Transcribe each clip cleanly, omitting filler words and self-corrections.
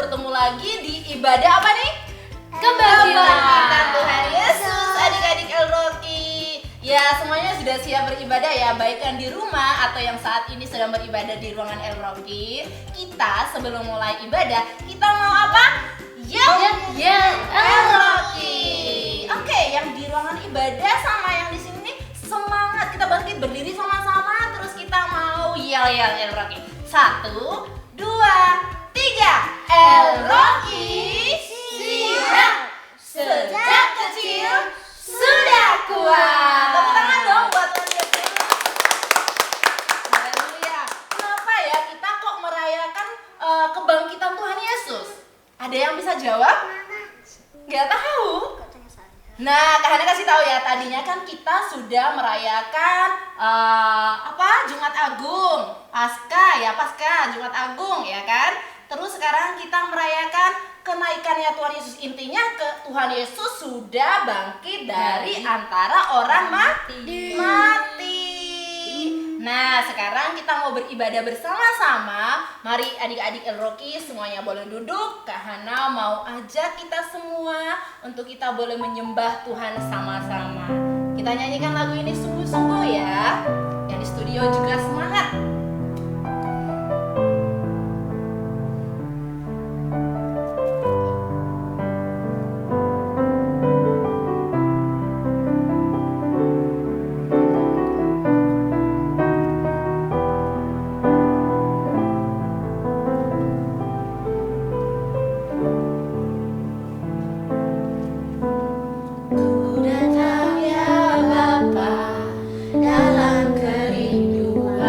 bertemu lagi di ibadah apa nih? Kebangkitan Tuhan Yesus, adik-adik El Rocky. Ya, semuanya sudah siap beribadah ya, baik yang di rumah atau yang saat ini sedang beribadah di ruangan El Rocky. Kita sebelum mulai ibadah, kita mau apa? Yel El Rocky. Oke, yang di ruangan ibadah sama yang di sini nih, semangat kita bangkit berdiri sama-sama, terus kita mau yel El Rocky. 1, 2, 3. El Rocky siap. Sejak kecil sudah kuat. Tepuk tangan dong buat Tuhan Yesus. Haleluya. Kenapa ya kita kok merayakan kebangkitan Tuhan Yesus? Ada yang bisa jawab? Gak tahu. Nah, Kak Hana kasih tahu ya, tadinya kan kita sudah merayakan Jumat Agung, Paskah, Jumat Agung ya kan. Terus sekarang kita merayakan kenaikannya Tuhan Yesus. Intinya Tuhan Yesus sudah bangkit dari antara orang mati. Nah, sekarang kita mau beribadah bersama-sama. Mari adik-adik El Rocky semuanya boleh duduk. Kak Hana mau ajak kita semua untuk kita boleh menyembah Tuhan sama-sama. Kita nyanyikan lagu ini sungguh-sungguh ya. Yang di studio juga semangat. Dalam kerinduan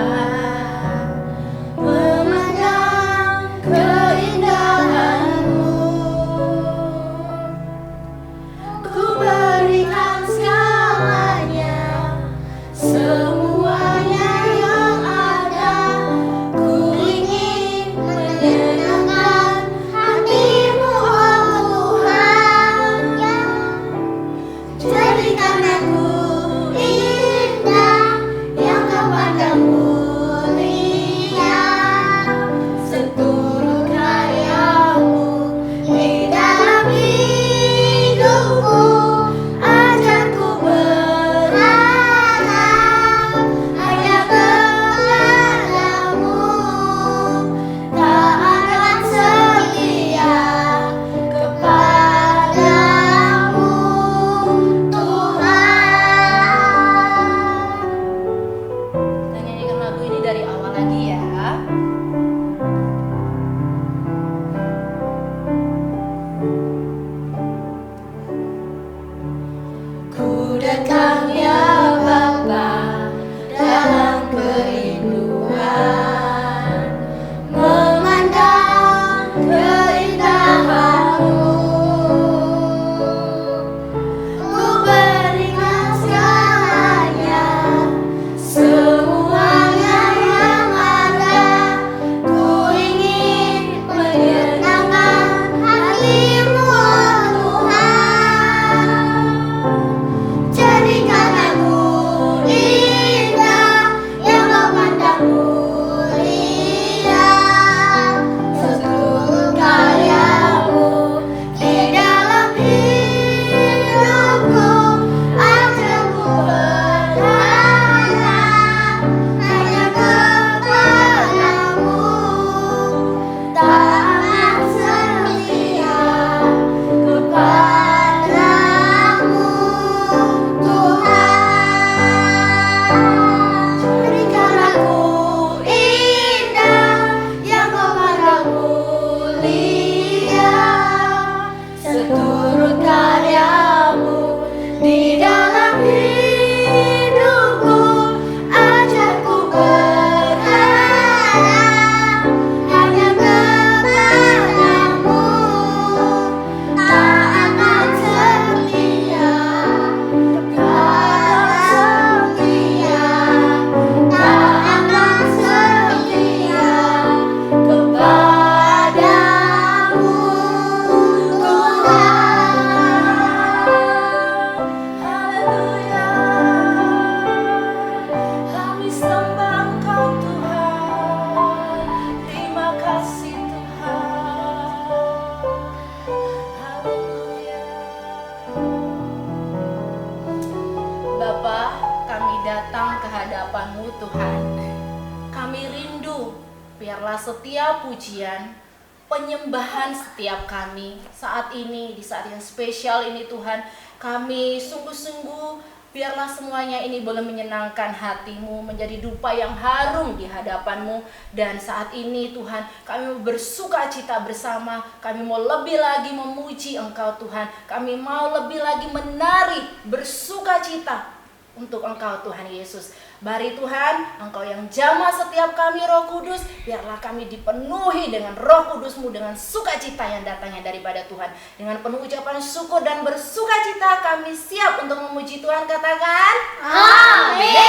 biarlah setiap pujian, penyembahan setiap kami saat ini, di saat yang spesial ini Tuhan, kami sungguh-sungguh biarlah semuanya ini boleh menyenangkan hatimu, menjadi dupa yang harum di hadapanmu. Dan saat ini Tuhan, kami mau bersuka cita bersama, kami mau lebih lagi memuji Engkau Tuhan, kami mau lebih lagi menari bersuka cita untuk Engkau Tuhan Yesus. Bari Tuhan, Engkau yang jamah setiap kami Roh Kudus, biarlah kami dipenuhi dengan Roh Kudus-Mu, dengan sukacita yang datangnya daripada Tuhan. Dengan penuh ucapan syukur dan bersukacita kami siap untuk memuji Tuhan, katakan amin.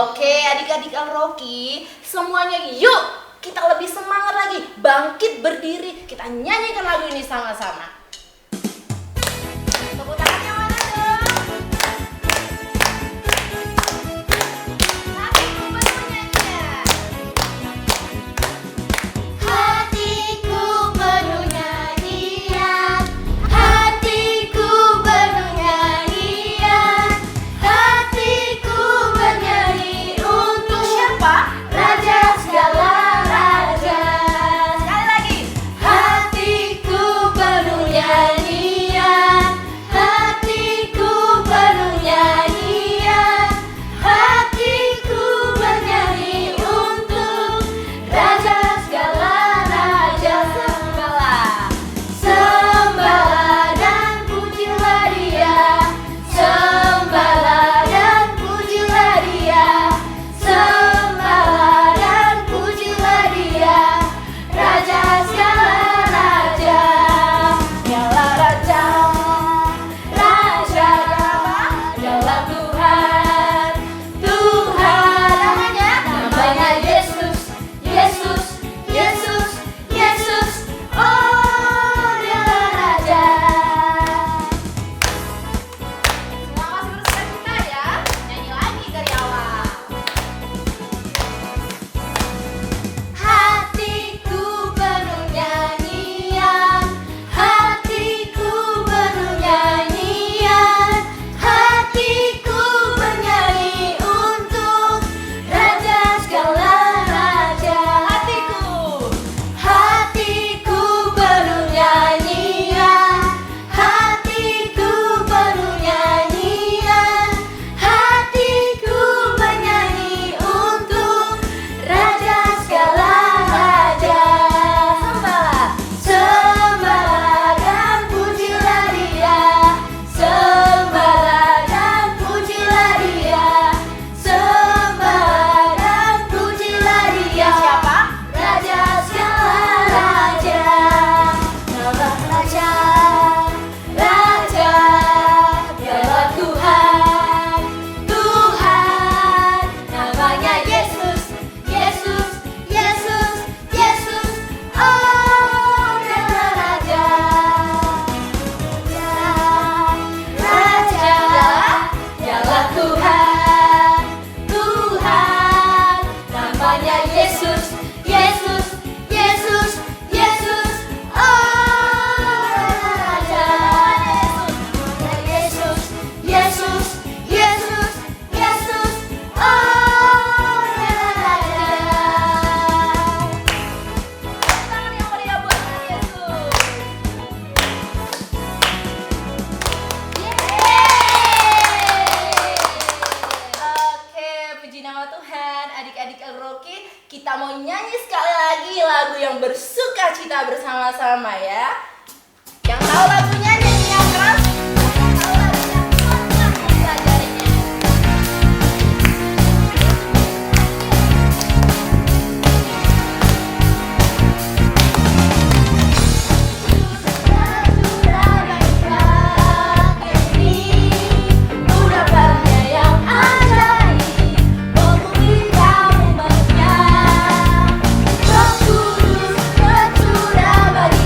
Oke, adik-adik Al-Roki, semuanya yuk kita lebih semangat lagi, bangkit berdiri, kita nyanyikan lagu ini sama-sama. Tepuk tangannya mana dong? Kita mau nyanyi sekali lagi lagu yang bersuka cita bersama-sama ya. Yang tahu lagunya nyanyi yang keras. Yang tahu lagunya pelan-pelan mempelajarinya. Tercurah bagi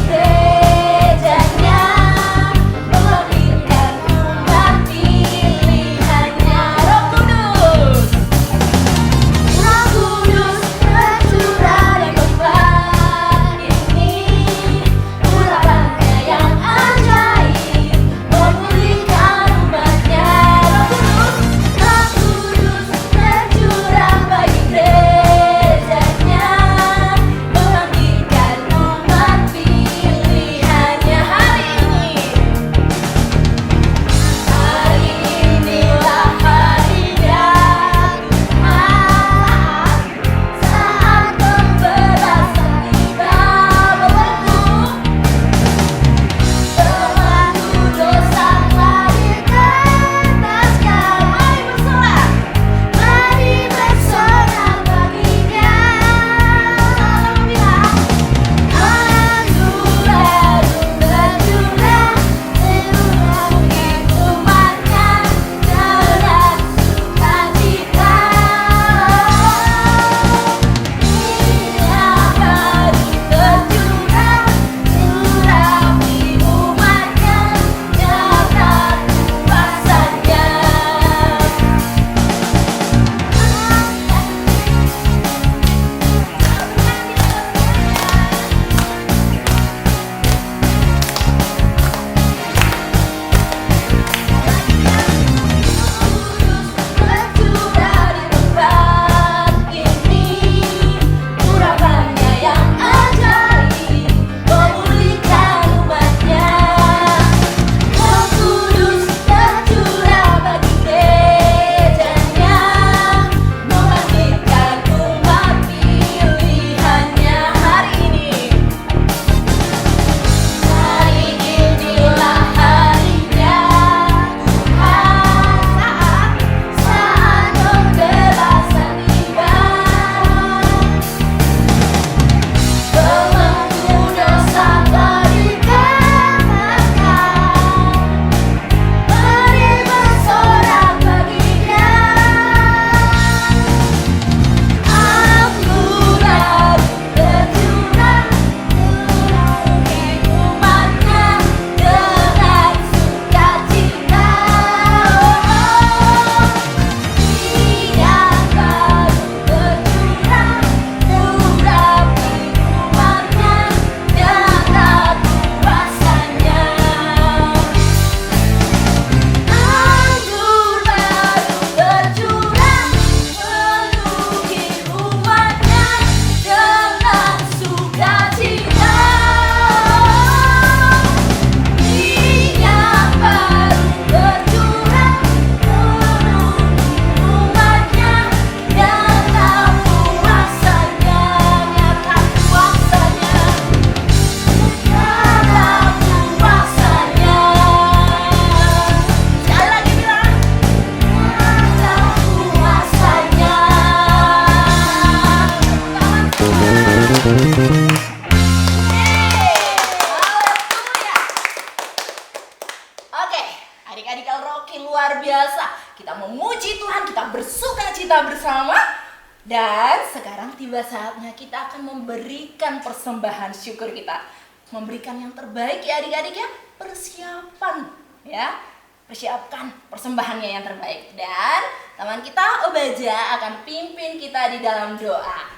Dan sekarang tiba saatnya kita akan memberikan persembahan syukur kita. Memberikan yang terbaik ya adik-adik ya. Persiapan ya. Persiapkan persembahannya yang terbaik. Dan teman kita Obaja akan pimpin kita di dalam doa.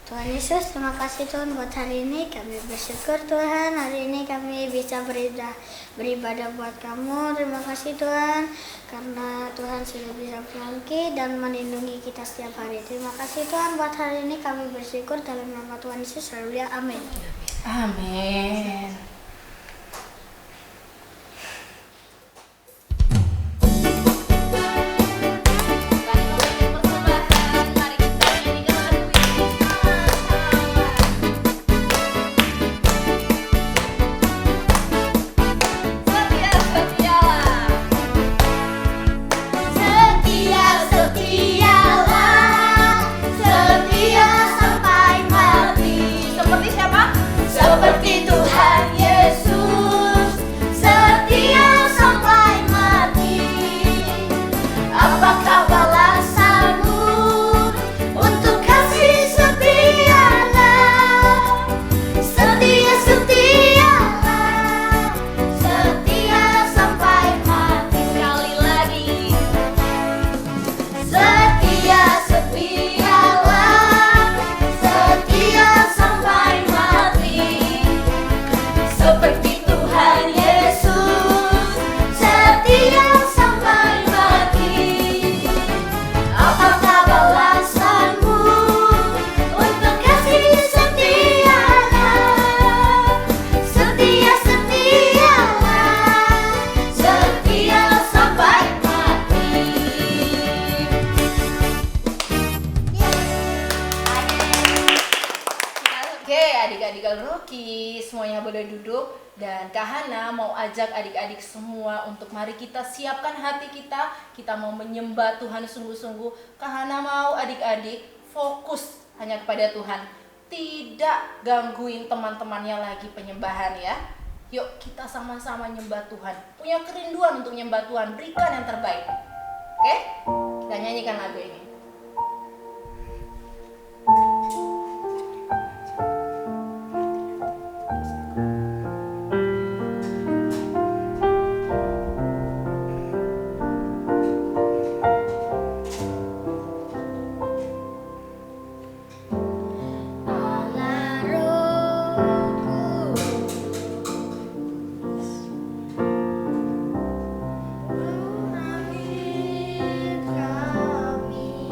Tuhan Yesus, terima kasih Tuhan buat hari ini. Kami bersyukur Tuhan, hari ini kami bisa beribadah buat kamu. Terima kasih Tuhan, karena Tuhan sudah bisa melindungi dan melindungi kita setiap hari. Terima kasih Tuhan buat hari ini, kami bersyukur dalam nama Tuhan Yesus. Haleluya, amin. Amin. Seperti Tuhan Yesus, setia sampai mati. Apakah balasanmu untuk kasih setialah? Setia, setialah, setia sampai mati. Sekali lagi, setia, setialah, setia sampai mati. Seperti Tuhan Yesus, setia sampai mati. Apakah balasanmu untuk kasih setialah? Setia, setialah, setia sampai mati. Oke, adik-adik Rocky, semuanya boleh duduk. Dan Kak Hana mau ajak adik-adik semua untuk mari kita siapkan hati kita. Kita mau menyembah Tuhan sungguh-sungguh. Kak Hana mau adik-adik fokus hanya kepada Tuhan. Tidak gangguin teman-temannya lagi penyembahan ya. Yuk kita sama-sama nyembah Tuhan. Punya kerinduan untuk nyembah Tuhan, berikan yang terbaik. Oke? Kita nyanyikan lagu ini. Kami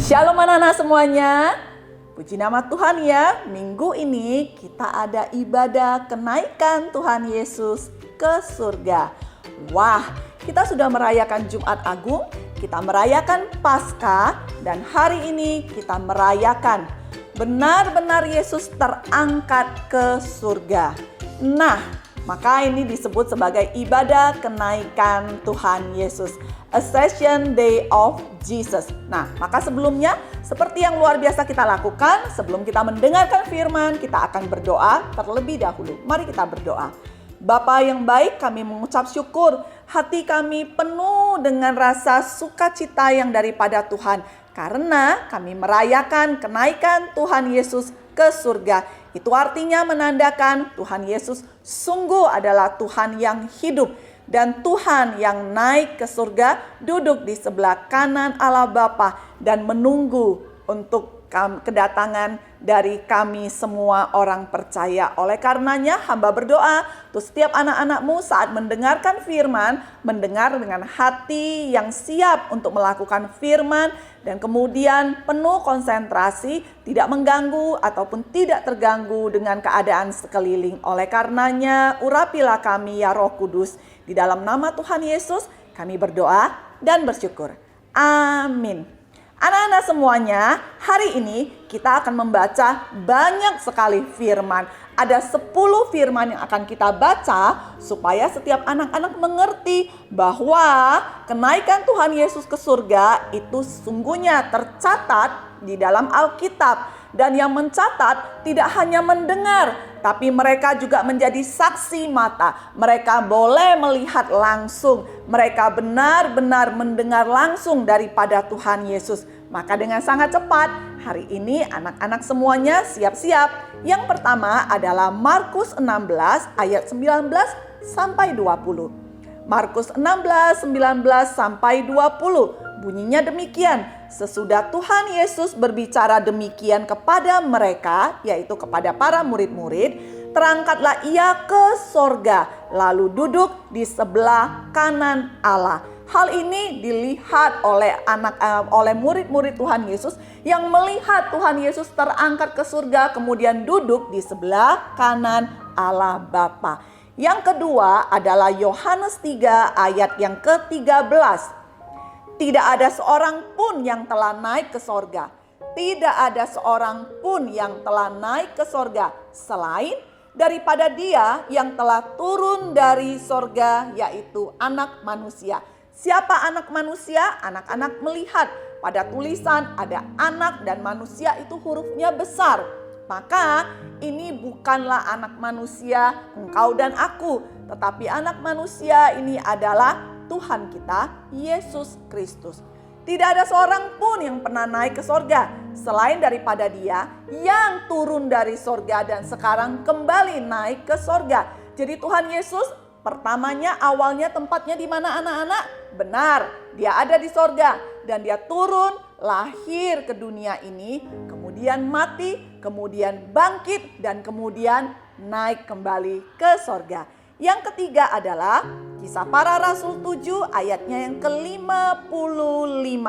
Shalom anak-anak semuanya. Puji nama Tuhan ya, minggu ini kita ada ibadah kenaikan Tuhan Yesus ke surga. Wah, kita sudah merayakan Jumat Agung, kita merayakan Paskah, dan hari ini kita merayakan benar-benar Yesus terangkat ke surga. Nah, maka ini disebut sebagai ibadah kenaikan Tuhan Yesus. Ascension Day of Jesus. Nah, maka sebelumnya seperti yang luar biasa kita lakukan, sebelum kita mendengarkan firman, kita akan berdoa terlebih dahulu. Mari kita berdoa. Bapa yang baik, kami mengucap syukur. Hati kami penuh dengan rasa sukacita yang daripada Tuhan. Karena kami merayakan kenaikan Tuhan Yesus ke surga. Itu artinya menandakan Tuhan Yesus sungguh adalah Tuhan yang hidup. Dan Tuhan yang naik ke surga duduk di sebelah kanan Allah Bapa dan menunggu untuk kedatangan dari kami semua orang percaya. Oleh karenanya hamba berdoa untuk setiap anak-anakmu saat mendengarkan firman, mendengar dengan hati yang siap untuk melakukan firman dan kemudian penuh konsentrasi, tidak mengganggu ataupun tidak terganggu dengan keadaan sekeliling. Oleh karenanya urapilah kami ya Roh Kudus. Di dalam nama Tuhan Yesus kami berdoa dan bersyukur. Amin. Anak-anak semuanya, hari ini kita akan membaca banyak sekali firman. Ada 10 firman yang akan kita baca supaya setiap anak-anak mengerti bahwa kenaikan Tuhan Yesus ke surga itu sungguhnya tercatat di dalam Alkitab. Dan yang mencatat tidak hanya mendengar, tapi mereka juga menjadi saksi mata. Mereka boleh melihat langsung. Mereka benar-benar mendengar langsung daripada Tuhan Yesus. Maka dengan sangat cepat, hari ini anak-anak semuanya siap-siap. Yang pertama adalah Markus 16 ayat 19 sampai 20. Markus 16, 19 sampai 20. Bunyinya demikian, sesudah Tuhan Yesus berbicara demikian kepada mereka, yaitu kepada para murid-murid, terangkatlah ia ke sorga, lalu duduk di sebelah kanan Allah. Hal ini dilihat oleh murid-murid Tuhan Yesus yang melihat Tuhan Yesus terangkat ke surga, kemudian duduk di sebelah kanan Allah Bapa. Yang kedua adalah Yohanes 3 ayat yang ke-13. Tidak ada seorang pun yang telah naik ke sorga. Tidak ada seorang pun yang telah naik ke sorga selain daripada Dia yang telah turun dari sorga, yaitu Anak Manusia. Siapa anak manusia? Anak-anak melihat pada tulisan ada anak dan manusia itu hurufnya besar. Maka ini bukanlah anak manusia engkau dan aku, tetapi anak manusia ini adalah Tuhan kita, Yesus Kristus. Tidak ada seorang pun yang pernah naik ke sorga selain daripada Dia yang turun dari sorga dan sekarang kembali naik ke sorga. Jadi Tuhan Yesus pertamanya awalnya tempatnya di mana anak-anak? Benar, Dia ada di sorga dan Dia turun lahir ke dunia ini, kemudian mati, kemudian bangkit dan kemudian naik kembali ke sorga. Yang ketiga adalah Kisah Para Rasul 7 ayatnya yang ke-55.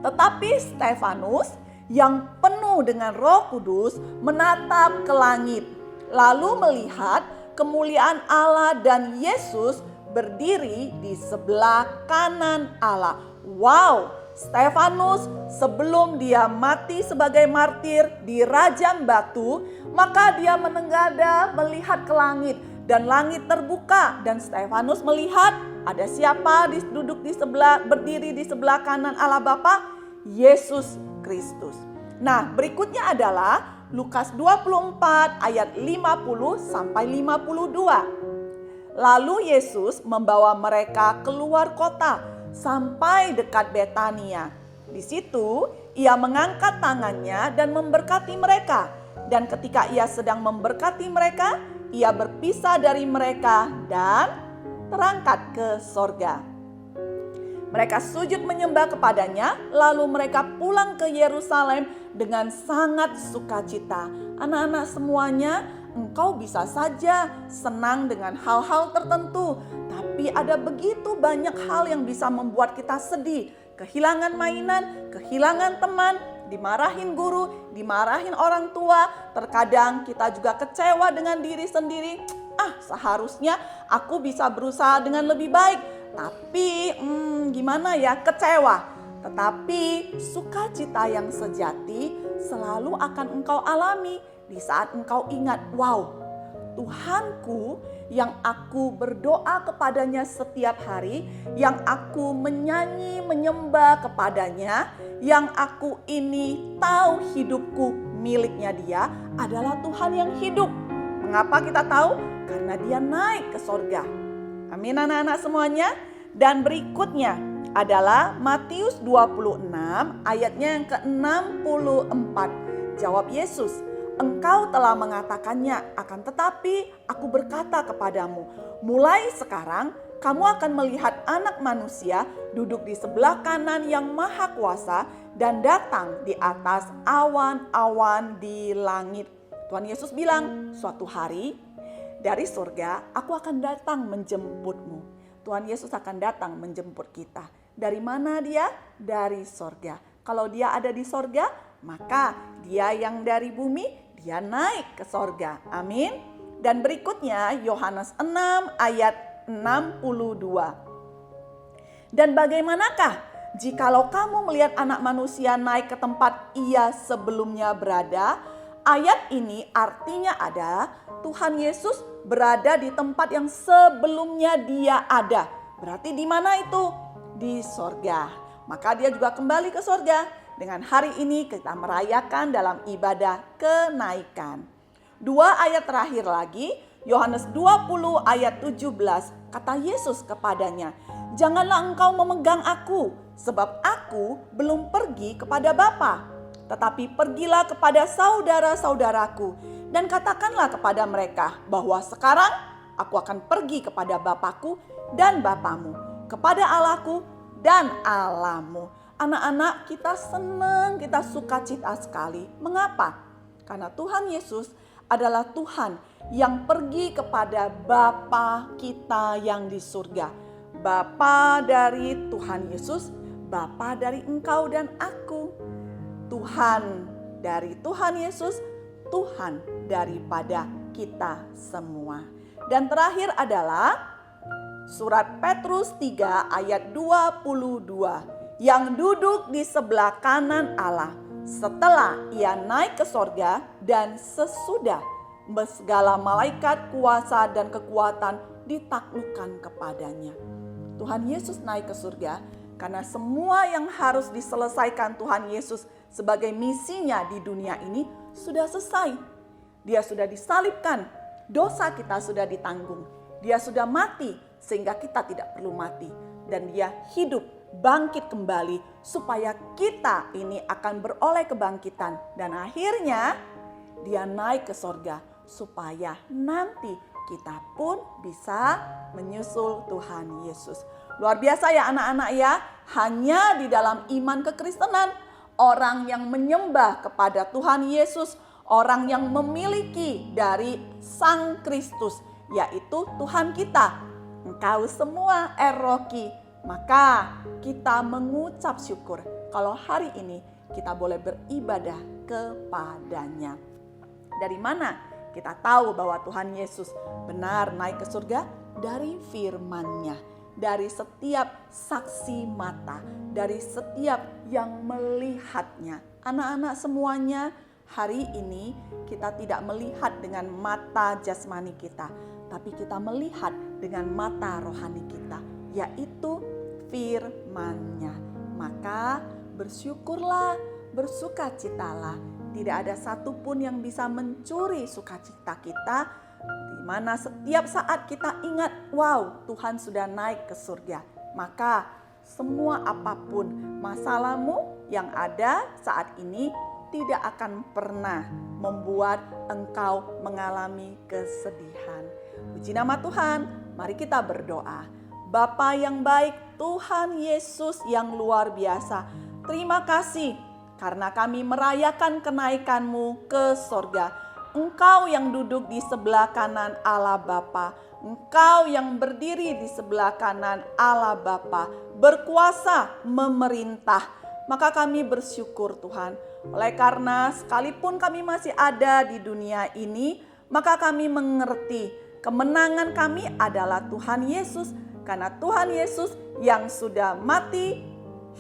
Tetapi Stefanus yang penuh dengan Roh Kudus menatap ke langit, lalu melihat kemuliaan Allah dan Yesus berdiri di sebelah kanan Allah. Wow, Stefanus sebelum dia mati sebagai martir di rajam batu, maka dia menengadah melihat ke langit. Dan langit terbuka dan Stefanus melihat ada siapa berdiri di sebelah kanan Allah Bapa? Yesus Kristus. Nah, berikutnya adalah Lukas 24 ayat 50 sampai 52. Lalu Yesus membawa mereka keluar kota sampai dekat Betania. Di situ ia mengangkat tangannya dan memberkati mereka. Dan ketika ia sedang memberkati mereka, ia berpisah dari mereka dan terangkat ke sorga. Mereka sujud menyembah kepadanya, lalu mereka pulang ke Yerusalem dengan sangat sukacita. Anak-anak semuanya, engkau bisa saja senang dengan hal-hal tertentu, tapi ada begitu banyak hal yang bisa membuat kita sedih. Kehilangan mainan, kehilangan teman, dimarahin guru, dimarahin orang tua. Terkadang kita juga kecewa dengan diri sendiri. Seharusnya aku bisa berusaha dengan lebih baik. Tapi gimana ya, kecewa. Tetapi sukacita yang sejati selalu akan engkau alami di saat engkau ingat, wow, Tuhanku yang aku berdoa kepadanya setiap hari, yang aku menyanyi menyembah kepadanya, yang aku ini tahu hidupku miliknya Dia adalah Tuhan yang hidup. Mengapa kita tahu? Karena Dia naik ke sorga. Amin anak-anak semuanya. Dan berikutnya adalah Matius 26 ayatnya yang ke-64. Jawab Yesus, engkau telah mengatakannya, akan tetapi aku berkata kepadamu, mulai sekarang kamu akan melihat Anak Manusia duduk di sebelah kanan yang Maha Kuasa dan datang di atas awan-awan di langit. Tuhan Yesus bilang, suatu hari dari surga aku akan datang menjemputmu. Tuhan Yesus akan datang menjemput kita. Dari mana Dia? Dari sorga. Kalau Dia ada di sorga, maka Dia yang dari bumi, Dia naik ke sorga. Amin. Dan berikutnya Yohanes 6 ayat 62. Dan bagaimanakah jikalau kamu melihat Anak Manusia naik ke tempat Ia sebelumnya berada? Ayat ini artinya ada Tuhan Yesus berada di tempat yang sebelumnya Dia ada. Berarti di mana itu? Di sorga. Maka Dia juga kembali ke sorga. Dengan hari ini kita merayakan dalam ibadah kenaikan. 2 ayat terakhir lagi, Yohanes 20 ayat 17, kata Yesus kepadanya, janganlah engkau memegang aku, sebab aku belum pergi kepada Bapa. Tetapi pergilah kepada saudara-saudaraku dan katakanlah kepada mereka bahwa sekarang aku akan pergi kepada Bapakku dan Bapamu, kepada Allahku dan Allahmu. Anak-anak, kita senang, kita sukacita sekali. Mengapa? Karena Tuhan Yesus adalah Tuhan yang pergi kepada Bapa kita yang di surga. Bapa dari Tuhan Yesus, Bapa dari engkau dan aku. Tuhan dari Tuhan Yesus, Tuhan daripada kita semua. Dan terakhir adalah surat Petrus 3 ayat 22. Yang duduk di sebelah kanan Allah setelah Ia naik ke sorga dan sesudah segala malaikat, kuasa dan kekuatan ditaklukkan kepadanya. Tuhan Yesus naik ke surga karena semua yang harus diselesaikan Tuhan Yesus sebagai misinya di dunia ini sudah selesai. Dia sudah disalibkan, dosa kita sudah ditanggung. Dia sudah mati sehingga kita tidak perlu mati. Dan Dia hidup, bangkit kembali supaya kita ini akan beroleh kebangkitan. Dan akhirnya Dia naik ke sorga supaya nanti kita pun bisa menyusul Tuhan Yesus. Luar biasa ya anak-anak ya. Hanya di dalam iman kekristenan, orang yang menyembah kepada Tuhan Yesus, orang yang memiliki dari Sang Kristus, yaitu Tuhan kita. Engkau semua Rocky, maka kita mengucap syukur kalau hari ini kita boleh beribadah kepadanya. Dari mana kita tahu bahwa Tuhan Yesus benar naik ke surga? Dari firman-Nya. Dari setiap saksi mata, dari setiap yang melihatnya. Anak-anak semuanya, hari ini kita tidak melihat dengan mata jasmani kita, tapi kita melihat dengan mata rohani kita, yaitu firman-Nya. Maka bersyukurlah, bersukacitalah. Tidak ada satupun yang bisa mencuri sukacita kita, di mana setiap saat kita ingat, wow, Tuhan sudah naik ke surga. Maka semua apapun masalahmu yang ada saat ini tidak akan pernah membuat engkau mengalami kesedihan. Puji nama Tuhan, mari kita berdoa. Bapa yang baik, Tuhan Yesus yang luar biasa, terima kasih karena kami merayakan kenaikan-Mu ke sorga. Engkau yang duduk di sebelah kanan Allah Bapa, Engkau yang berdiri di sebelah kanan Allah Bapa, berkuasa memerintah. Maka kami bersyukur Tuhan. Oleh karena sekalipun kami masih ada di dunia ini, maka kami mengerti kemenangan kami adalah Tuhan Yesus. Karena Tuhan Yesus yang sudah mati,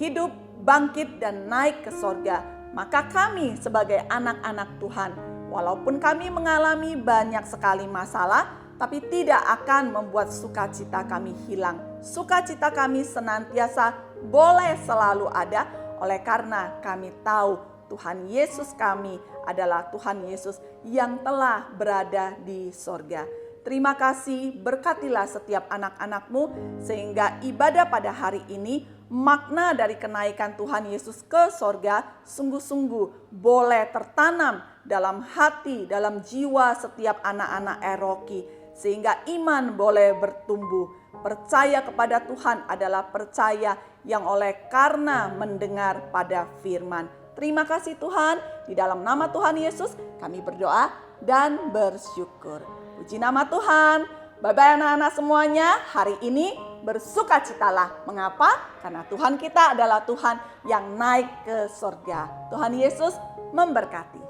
hidup, bangkit dan naik ke sorga. Maka kami sebagai anak-anak Tuhan, walaupun kami mengalami banyak sekali masalah, tapi tidak akan membuat sukacita kami hilang. Sukacita kami senantiasa boleh selalu ada, oleh karena kami tahu Tuhan Yesus kami adalah Tuhan Yesus yang telah berada di sorga. Terima kasih, berkatilah setiap anak-anak-Mu sehingga ibadah pada hari ini, makna dari kenaikan Tuhan Yesus ke sorga sungguh-sungguh boleh tertanam dalam hati, dalam jiwa setiap anak-anak Eroki. Sehingga iman boleh bertumbuh. Percaya kepada Tuhan adalah percaya yang oleh karena mendengar pada firman. Terima kasih Tuhan, di dalam nama Tuhan Yesus kami berdoa dan bersyukur. Puji nama Tuhan. Bye-bye anak-anak semuanya, hari ini bersukacitalah. Mengapa? Karena Tuhan kita adalah Tuhan yang naik ke sorga. Tuhan Yesus memberkati.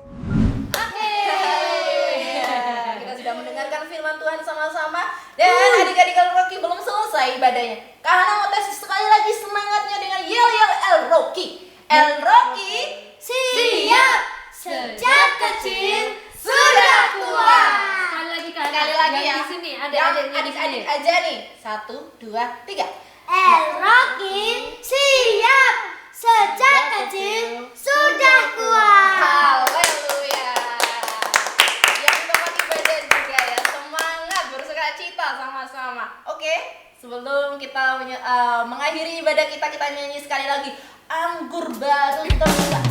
Kita sudah mendengarkan firman Tuhan sama-sama. Dan adik-adik El Rocky belum selesai ibadahnya. Kahana mau tes sekali lagi semangatnya dengan yel-yel El Rocky. El Rocky Siap! Sejak kecil sudah kuat. Sekali lagi ya. Di sini ada Yang adiknya di sini. adik-adik aja nih. 1, 2, 3. El Rocky siap, sejak kecil sudah kuat. Haleluya. Yang tempat ibadah juga ya, semangat bersukacita sama-sama. Oke, sebelum kita mengakhiri ibadah kita nyanyi sekali lagi anggur baru terbuka.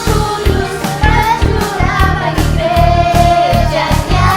Kudus bersuara bagi gerejanya.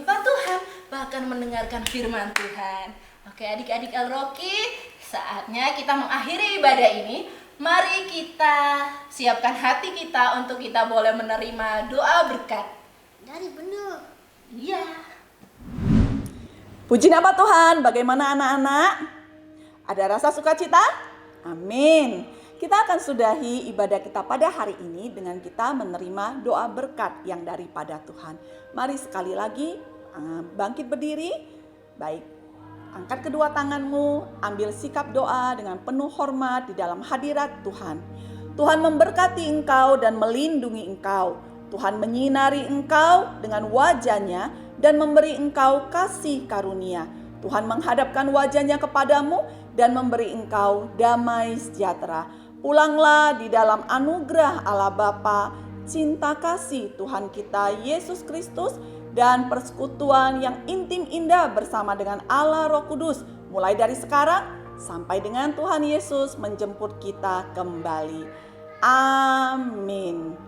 menyembah Tuhan, bahkan mendengarkan firman Tuhan. Oke adik-adik El-Roki, saatnya kita mengakhiri ibadah ini. Mari kita siapkan hati kita untuk kita boleh menerima doa berkat Dari benar. Iya. Puji nama Tuhan, bagaimana anak-anak? Ada rasa sukacita? Amin. Kita akan sudahi ibadah kita pada hari ini dengan kita menerima doa berkat yang daripada Tuhan. Mari sekali lagi bangkit berdiri. Baik, angkat kedua tanganmu, ambil sikap doa dengan penuh hormat di dalam hadirat Tuhan. Tuhan memberkati engkau dan melindungi engkau. Tuhan menyinari engkau dengan wajah-Nya dan memberi engkau kasih karunia. Tuhan menghadapkan wajah-Nya kepadamu dan memberi engkau damai sejahtera. Pulanglah di dalam anugerah Allah Bapa, cinta kasih Tuhan kita Yesus Kristus, dan persekutuan yang intim indah bersama dengan Allah Roh Kudus, mulai dari sekarang sampai dengan Tuhan Yesus menjemput kita kembali. Amin.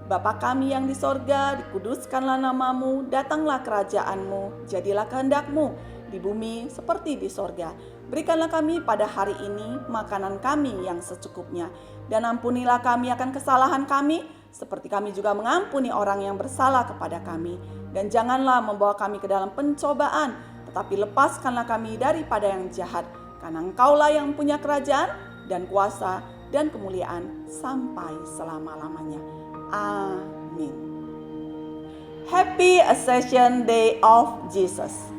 Bapa kami yang di sorga, dikuduskanlah namamu, datanglah kerajaanmu, jadilah kehendak-Mu di bumi seperti di sorga. Berikanlah kami pada hari ini makanan kami yang secukupnya, dan ampunilah kami akan kesalahan kami, seperti kami juga mengampuni orang yang bersalah kepada kami. Dan janganlah membawa kami ke dalam pencobaan, tetapi lepaskanlah kami daripada yang jahat, karena Engkaulah yang punya kerajaan dan kuasa dan kemuliaan sampai selama-lamanya. Amin. Happy Ascension Day of Jesus.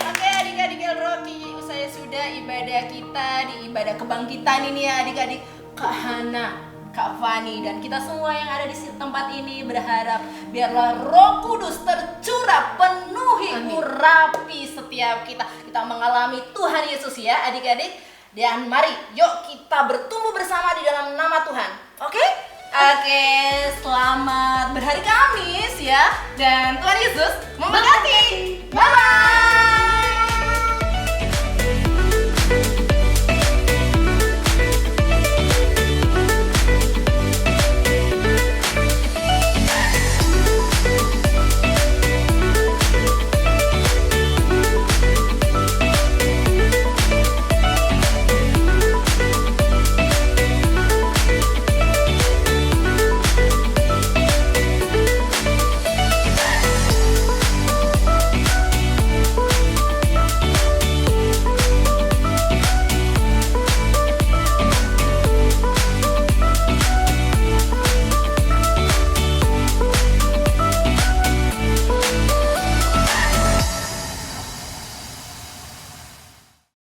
Oke adik-adik El-Roki, usai sudah ibadah kita di ibadah kebangkitan ini ya adik-adik. Kak Hana, Kak Fani, dan kita semua yang ada di tempat ini berharap biarlah Roh Kudus tercurah, penuhi, urapi setiap kita mengalami Tuhan Yesus ya adik-adik. Dan mari yuk kita bertumbuh bersama di dalam nama Tuhan. Oke? Oke, selamat berhari Kamis ya. Dan Tuhan Yesus memberkati. Bye-bye.